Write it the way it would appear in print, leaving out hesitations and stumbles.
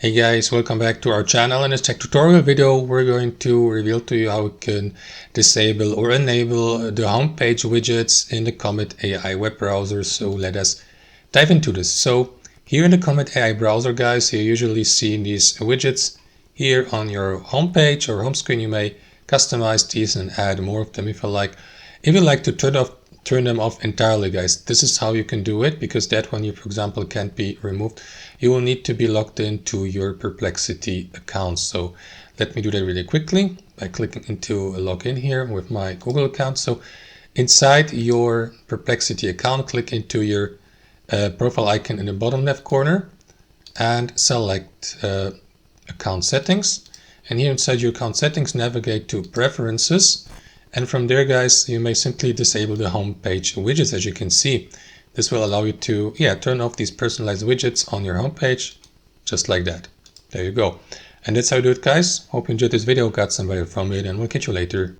Hey guys, welcome back to our channel. In this tech tutorial video, we're going to reveal to you how we can disable or enable the homepage widgets in the Comet AI web browser. So let us dive into this. So here in the Comet AI browser, guys, you usually see these widgets here on your homepage or home screen. You may customize these and add more of them if you like. If you like to turn them off entirely, guys, this is how you can do it, because that one, you, for example, can't be removed. You will need to be logged into your Perplexity account. So let me do that really quickly by clicking into a login here with my Google account. So inside your Perplexity account, click into your profile icon in the bottom left corner and select account settings. And here inside your account settings, navigate to preferences. And from there, guys, you may simply disable the homepage widgets. As you can see, this will allow you to turn off these personalized widgets on your homepage, just like that. There you go. And that's how you do it, guys. Hope you enjoyed this video, got some value from it, and we'll catch you later.